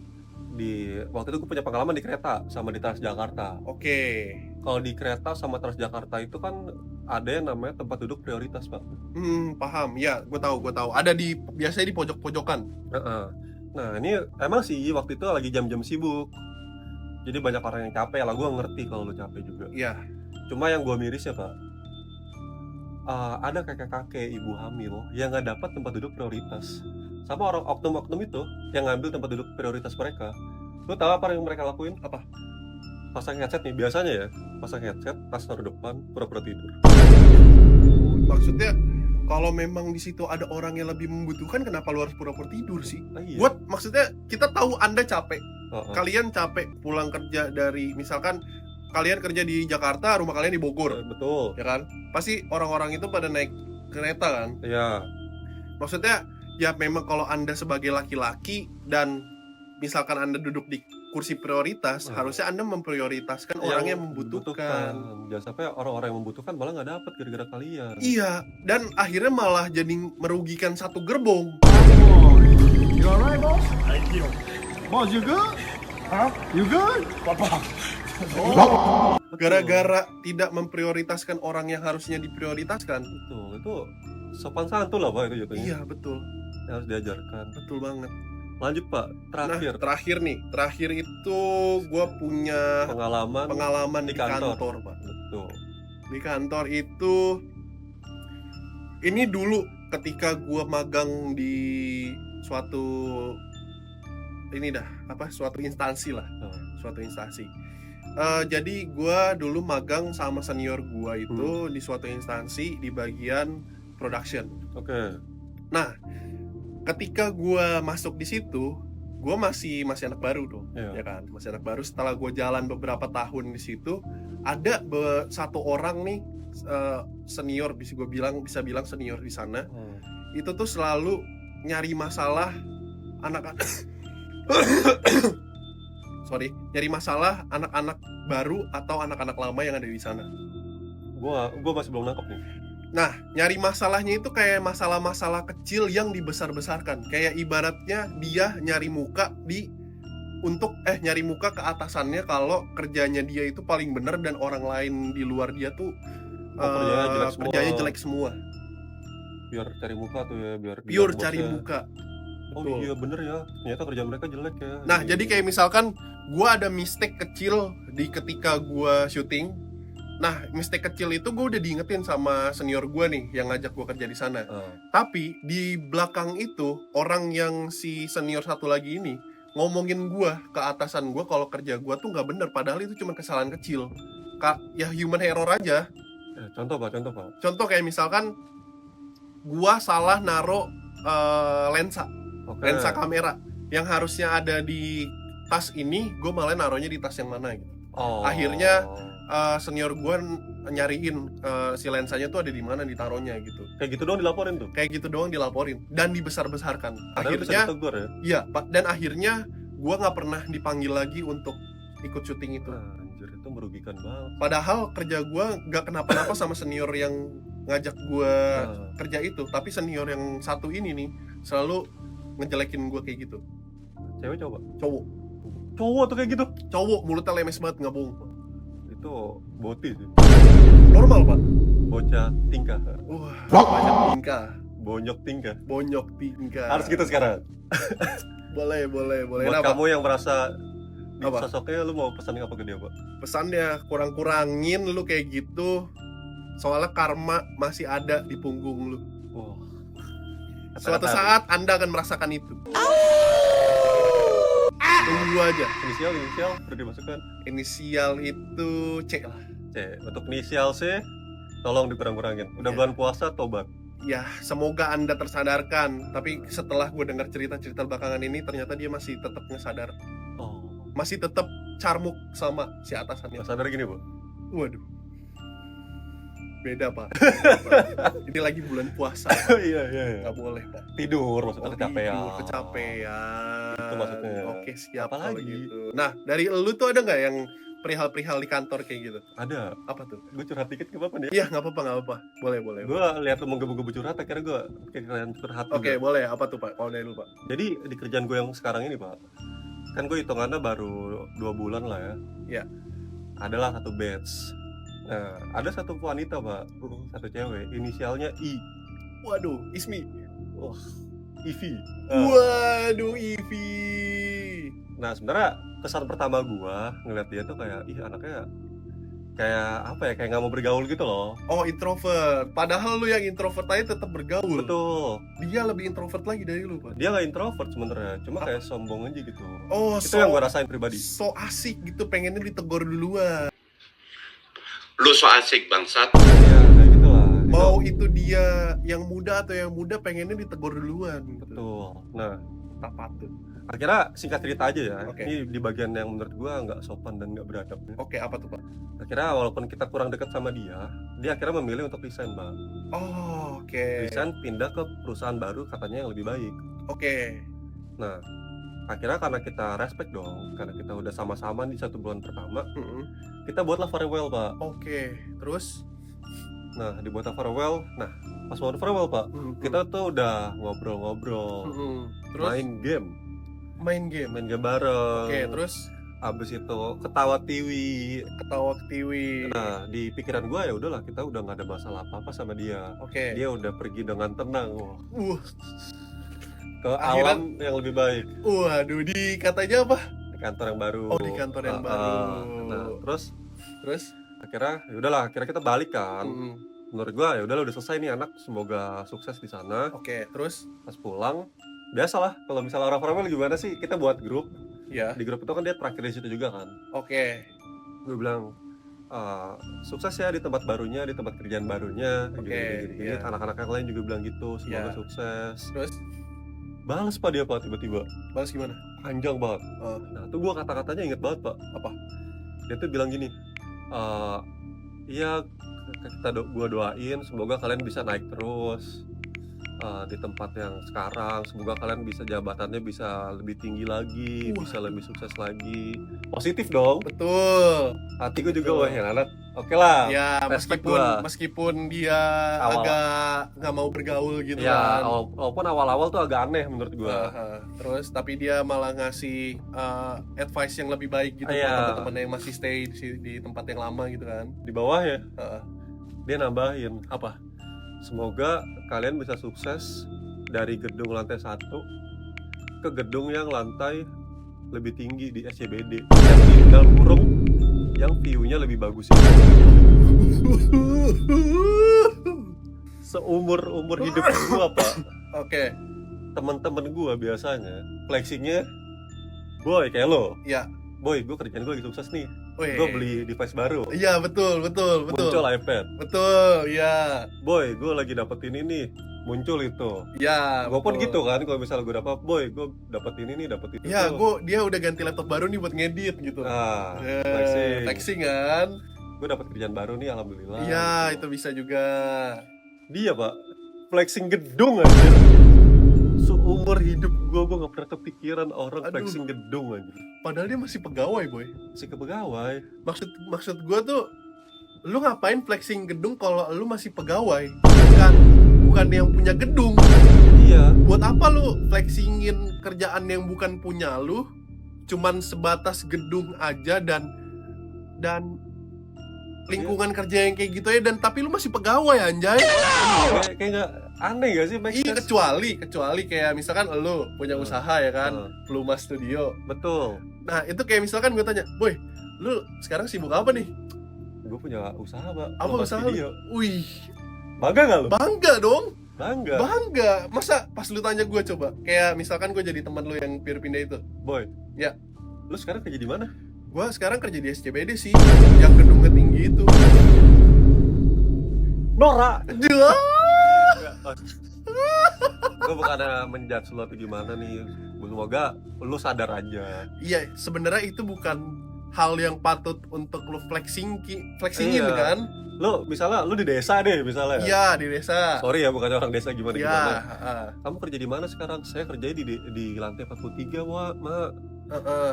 Waktu itu gue punya pengalaman di kereta sama di Transjakarta. Oke. Kalau di kereta sama Transjakarta itu kan ada yang namanya tempat duduk prioritas, Pak. Paham. Ya, gue tahu. Ada biasanya di pojok-pojokan. Nah, ini emang sih waktu itu lagi jam-jam sibuk. Jadi banyak orang yang capek lah, gue ngerti kalau lu capek juga. Iya. Cuma yang gue miris ya, Pak. Ada kakek-kakek ibu hamil yang nggak dapat tempat duduk prioritas. Sama orang oknum-oknum itu yang ngambil tempat duduk prioritas mereka. Lu tahu apa yang mereka lakuin? Apa? Pasang headset nih, biasanya ya. Pasang headset, tas taruh depan, pura-pura tidur. Maksudnya kalau memang di situ ada orang yang lebih membutuhkan, kenapa lu harus pura-pura tidur sih? Iya. Maksudnya kita tahu Anda capek. Kalian capek pulang kerja dari, misalkan kalian kerja di Jakarta, rumah kalian di Bogor. Betul. Ya kan? Pasti orang-orang itu pada naik kereta kan? Iya. Maksudnya ya memang kalau Anda sebagai laki-laki dan misalkan Anda duduk di kursi prioritas, harusnya Anda memprioritaskan orang yang membutuhkan. Jangan sampai orang-orang yang membutuhkan malah nggak dapat gara-gara kalian. Iya, dan akhirnya malah jadi merugikan satu gerbong. You alright, boss? Thank you. Boss, you good? Huh? You good? Papa. Gara-gara tidak memprioritaskan orang yang harusnya diprioritaskan. Itu sopan santun lah Pak itu jatuhnya. Iya, betul. Harus diajarkan. Betul banget. Lanjut Pak, terakhir. Nah, terakhir itu gue punya pengalaman di kantor Pak. Betul. Di kantor itu, ini dulu ketika gue magang di suatu instansi lah, suatu instansi. Jadi gue dulu magang sama senior gue itu di suatu instansi di bagian production. Oke. Nah, ketika gue masuk di situ, gue masih anak baru dong, ya kan, masih anak baru. Setelah gue jalan beberapa tahun di situ, ada satu orang nih senior, bisa bilang senior di sana. Itu tuh selalu nyari masalah anak-anak, nyari masalah anak-anak baru atau anak-anak lama yang ada di sana. Gue masih belum nangkep nih. Nah, nyari masalahnya itu kayak masalah-masalah kecil yang dibesar-besarkan. Kayak ibaratnya dia nyari muka nyari muka ke atasannya kalau kerjanya dia itu paling benar dan orang lain di luar dia tuh kerjanya jelek semua. Biar cari muka tuh ya, biar cari muka. Oh Betul. iya bener ya, ternyata kerja mereka jelek ya. Nah, jadi kayak misalkan gua ada mistake kecil ketika gua syuting. Nah, mistake kecil itu gue udah diingetin sama senior gue nih yang ngajak gue kerja di sana. Tapi di belakang itu orang yang si senior satu lagi ini ngomongin gue ke atasan gue kalau kerja gue tuh nggak bener, padahal itu cuma kesalahan kecil. Ya human error aja. Contoh pak. Contoh kayak misalkan gue salah naro lensa kamera yang harusnya ada di tas ini, gue malah naruhnya di tas yang mana gitu. Akhirnya senior gue nyariin si lensanya tuh ada di mana ditaruhnya gitu. Kayak gitu doang dilaporin tuh. Kayak gitu doang dilaporin dan dibesar-besarkan. Padahal akhirnya bisa ditegur ya. Iya, Pak. Dan akhirnya gue nggak pernah dipanggil lagi untuk ikut syuting itu. Anjir, itu merugikan banget. Padahal kerja gue nggak kenapa-napa sama senior yang ngajak gue kerja itu, tapi senior yang satu ini nih selalu ngejelekin gue kayak gitu. Cewek coba? Cowok tuh kayak gitu. Cowok, mulutnya lemes banget, nggak bohong. Itu boti sih. Normal pak. Bocah tingkah. Banyak tingkah. Bonyok tingkah. Harus gitu sekarang. boleh. Buat Kenapa? kamu yang merasa di sosoknya, lu mau pesan apa ke dia pak? Pesannya kurang-kurangin lu kayak gitu. Soalnya karma masih ada di punggung lu. Suatu saat Anda akan merasakan itu. Tunggu aja. Inisial perlu dimasukkan. Inisial itu C lah. C. Untuk inisial C, tolong dikurang-kurangin. Udah bulan puasa, tobat. Ya, semoga Anda tersadarkan. Tapi setelah gue dengar cerita-cerita belakangan ini, ternyata dia masih tetap ngesadar. Masih tetap carmuk sama si atasannya. Sadar gini bu? Waduh. Beda pak. Ini lagi bulan puasa. Iya. Gak boleh pak. Tidur maksudnya kecapean. Itu maksudnya. Oke, siap kalau gitu. Nah, dari elu tuh ada nggak yang perihal-perihal di kantor kayak gitu? Ada. Apa tuh? Gue curhat dikit gak apa-apa nih? Iya, nggak apa-apa. Boleh. Gue lihat lu menggebu-gebu curhat, akhirnya gue kayak kalian curhat. Oke, boleh. Apa tuh pak? Kalau dari lu pak? Jadi di kerjaan gue yang sekarang ini pak, kan gue hitungannya baru 2 bulan lah ya. Iya. Adalah satu batch. Nah, ada satu wanita pak, satu cewek, inisialnya I. Waduh, Ismi. Ivi. Waduh, Ivi. Nah, sebenarnya kesan pertama gua ngeliat dia tuh kayak, anaknya kayak apa ya, kayak nggak mau bergaul gitu loh. Oh, introvert. Padahal lu yang introvert aja tetap bergaul. Betul. Dia lebih introvert lagi dari lu, Pak. Dia nggak introvert sebenarnya, cuma kayak sombong aja gitu. Oh, itu yang gua rasain pribadi. So asik gitu, pengennya ditegur duluan. Lu so asik bangsat. Ya, kayak gitulah. Mau itu dia yang muda atau yang muda pengennya ditegur duluan. Betul. Nah, tak patut. Akhirnya singkat cerita aja ya. Oke. Ini di bagian yang menurut gua nggak sopan dan nggak beradab. Ya. Oke, apa tuh, Pak? Akhirnya walaupun kita kurang dekat sama dia akhirnya memilih untuk resign, Bang. Oh, oke. Resign pindah ke perusahaan baru katanya yang lebih baik. Oke. Nah, akhirnya karena kita respect dong, karena kita udah sama-sama di 1 bulan pertama, kita buatlah farewell, Pak. Oke, terus? Nah, dibuatlah farewell. Nah, pas mau farewell, Pak, kita tuh udah ngobrol-ngobrol, Terus? main game bareng. Oke, terus? Abis itu ketawa tiwi. Nah, di pikiran gue ya udahlah, kita udah nggak ada masalah apa-apa sama dia. Oke. Dia udah pergi dengan tenang. ke alam yang lebih baik. Waduh, di katanya apa? Di kantor yang baru. Oh, di kantor yang baru. Nah, terus akhirnya akhirnya kita balik kan. Menurut gua ya udahlah, udah selesai nih anak, semoga sukses di sana. Oke, terus pas pulang biasalah kalau misalnya orang-orang lagi gimana sih, kita buat grup. Ya. Di grup itu kan dia terakhir di situ juga kan. Oke. Gue bilang sukses ya di tempat barunya, di tempat kerjaan barunya. Oke. Gini. Anak-anak yang lain juga bilang gitu, semoga sukses. Terus balas Pak dia Pak tiba-tiba. Balas gimana? Panjang banget. Nah tuh gue kata-katanya inget banget Pak. Apa? Dia tuh bilang gini, iya gue doain semoga kalian bisa naik terus di tempat yang sekarang, semoga kalian bisa jabatannya bisa lebih tinggi lagi, bisa lebih sukses lagi. Positif dong. Betul. Hati gue juga wah yang anak oke lah. Ya meskipun dia agak nggak mau bergaul gitu ya, kan. walaupun awal-awal tuh agak aneh menurut gue. Terus tapi dia malah ngasih advice yang lebih baik gitu buat teman-teman yang masih stay di tempat yang lama gitu kan. Di bawah ya. Dia nambahin apa? Semoga kalian bisa sukses dari gedung lantai 1 ke gedung yang lantai lebih tinggi di SCBD, yang tinggal kurung yang view-nya lebih bagus. Seumur hidup gua Pak. Oke. Teman-teman gua biasanya flexingnya, boy kayak lo. Iya. Boy, gue kerjaan gue lagi sukses nih. Wih. Gue beli device baru. Iya betul. Muncul iPad. Betul, ya. Boy, gue lagi dapetin ini. Muncul itu. Ya. Gue pun gitu kan, kalau misalnya gue dapat, boy, gue dapetin ini, dapetin itu. Ya, dia udah ganti laptop baru nih buat ngedit gitu. Nah, flexing kan. Gue dapet kerjaan baru nih, alhamdulillah. Iya, gitu. itu bisa juga. Dia Pak, flexing gedung aja. Seumur hidup gue gak pernah kepikiran orang flexing gedung aja. Padahal dia masih pegawai, boy. Masih pegawai. Maksud gue tuh, lu ngapain flexing gedung kalau lu masih pegawai? Bukan yang punya gedung. Iya. Buat apa lu flexingin kerjaan yang bukan punya lu? Cuman sebatas gedung aja dan lingkungan kerja yang kayak gitu ya, dan tapi lu masih pegawai anjay. Kayak gak aneh gak sih? Iya, kecuali kayak misalkan lu punya usaha ya kan, Pluma Studio. Betul. Nah itu kayak misalkan gue tanya, boy, lu sekarang sibuk apa nih? Gue punya usaha Pak. Apa usaha lu? Wih, bangga gak lu? Bangga dong. Bangga. Masa pas lu tanya gue coba, kayak misalkan gue jadi teman lu yang pindah itu. Boy. Ya. Lu sekarang kerja di mana? Gue sekarang kerja di SCBD sih, yang gedungnya tinggi itu. Nora. Gue bukannya menjudge lu atau gimana nih. Semoga lu sadar aja. Iya, sebenarnya itu bukan hal yang patut untuk lu flexingin kan. Lu misalnya lu di desa deh misalnya. Iya, di desa. Sorry ya, bukannya orang desa gimana. Kamu kerja di mana sekarang? Saya kerjanya di lantai 43, Mak.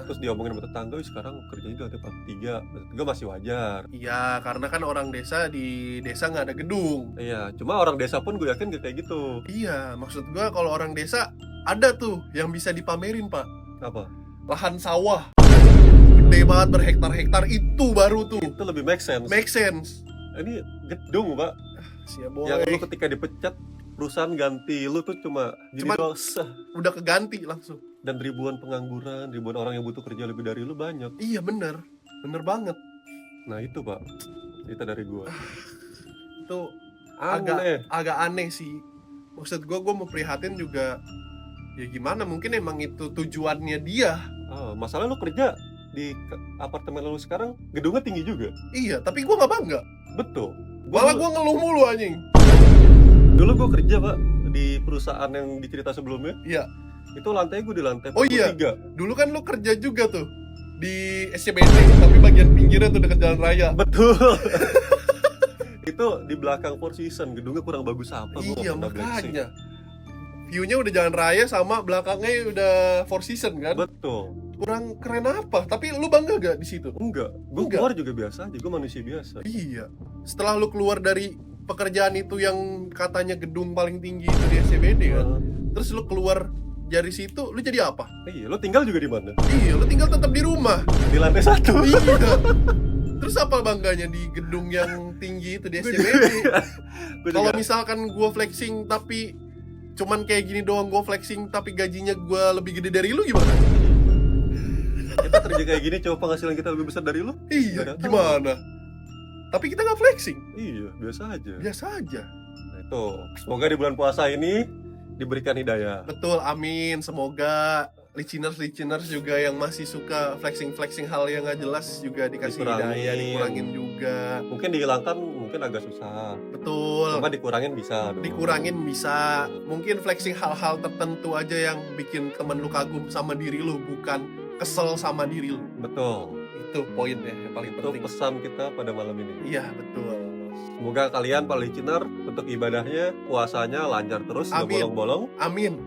Terus diomongin sama tetangga, sekarang kerjanya di lantai 43. Gue masih wajar. Iya, karena kan orang desa, di desa nggak ada gedung. Iya, cuma orang desa pun gue yakin gak kayak gitu. Iya, maksud gue kalau orang desa ada tuh yang bisa dipamerin, Pak. Apa? Lahan sawah gede banget berhektar-hektar, itu baru tuh. Itu lebih make sense. Ini gedung Pak. Yang lu ketika dipecat perusahaan ganti lu tuh cuma doang, udah keganti langsung. Dan ribuan pengangguran, ribuan orang yang butuh kerja lebih dari lu banyak. Iya bener banget. Nah itu Pak, cerita dari gua. Itu agak aneh sih. Maksud gua mau prihatin juga. Ya gimana, mungkin emang itu tujuannya dia. Masalah lu kerja di apartemen lu sekarang gedungnya tinggi juga. Iya, tapi gua nggak bangga. Betul. Malah gua ngeluh mulu anjing. Dulu gua kerja Pak di perusahaan yang dicerita sebelumnya. Iya. Itu lantainya gua di lantai 43. Oh iya. Dulu kan lu kerja juga tuh di SCBD, tapi bagian pinggirnya tuh dekat jalan raya. Betul. Itu di belakang Four Seasons, gedungnya kurang bagus apa. Iya makanya. View-nya udah jalan raya sama belakangnya udah Four Seasons kan? Betul. Kurang keren apa? Tapi lu bangga gak di situ? Enggak. Gue keluar juga biasa aja, gue manusia biasa. Iya. Setelah lu keluar dari pekerjaan itu yang katanya gedung paling tinggi itu di SCBD kan, terus lu keluar dari situ, lu jadi apa? Iya, lu tinggal juga di mana? Iya, lu tinggal tetap di rumah. Di lantai 1. Iya. Terus apa bangganya di gedung yang tinggi itu di SCBD? Kalau misalkan gua flexing tapi cuman kayak gini doang gue flexing tapi gajinya gue lebih gede dari lu gimana? Kita kerja kayak gini coba penghasilan kita lebih besar dari lu? Iya, gimana? Tapi kita nggak flexing. Iya, biasa aja. Biasa aja. Nah, itu semoga di bulan puasa ini diberikan hidayah. Betul, amin. Semoga listeners juga yang masih suka flexing hal yang nggak jelas juga dikasih hidayah, dikurangin juga. Mungkin dihilangkan mungkin agak susah. Betul. Cuma dikurangin bisa dong. Dikurangin bisa. Mungkin flexing hal-hal tertentu aja yang bikin temen lu kagum sama diri lu, bukan kesel sama diri lu. Betul. Itu poinnya yang paling penting. Itu pesan kita pada malam ini. Iya, betul. Semoga kalian para listener untuk ibadahnya, puasanya lancar terus, nggak bolong-bolong. Amin.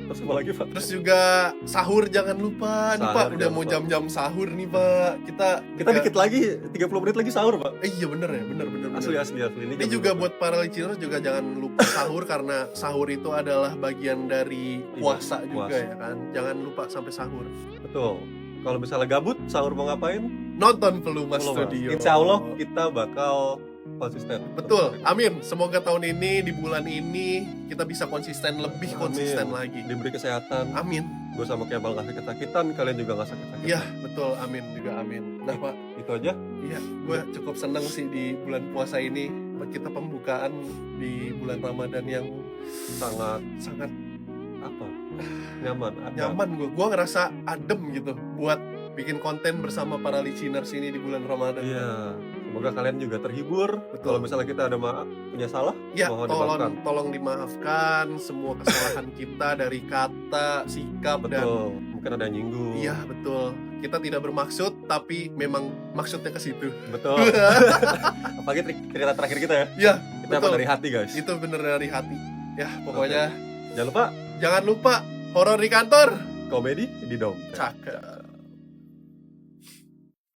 Terus apa lagi, Pak? Terus juga sahur jangan lupa nih, Pak. Udah mau jam-jam sahur nih, Pak. Kita dikit lagi 30 menit lagi sahur, Pak. Iya bener ya, bener. Asli. Ini juga buat para listeners juga jangan lupa sahur karena sahur itu adalah bagian dari puasa juga ya kan. Jangan lupa sampai sahur. Betul. Kalau misalnya gabut, sahur mau ngapain? Nonton Pelumas Studio. Insya Allah kita bakal konsisten. Betul, amin. Semoga tahun ini, di bulan ini kita bisa konsisten, lebih konsisten lagi. Diberi kesehatan. Amin. Gue sama Kemal gak sakit-sakitan, kalian juga gak sakit-sakitan. Iya, betul, amin juga amin. Nah, Pak, itu aja. Iya, gue cukup seneng sih di bulan puasa ini. Kita pembukaan di bulan Ramadan yang sangat apa? Nyaman gue ngerasa adem gitu buat bikin konten bersama para listeners ini di bulan Ramadan. Iya, semoga kalian juga terhibur. Kalau misalnya kita ada punya salah, ya mohon tolong dimaafkan semua kesalahan kita dari kata, sikap, dan mungkin ada yang nyinggung. Iya, betul. Kita tidak bermaksud, tapi memang maksudnya ke situ. Betul. Apalagi cerita terakhir kita ya. Iya, kita betul. dari hati, guys. Itu bener dari hati. Ya, pokoknya jangan lupa horor di kantor, komedi di dom. cakep.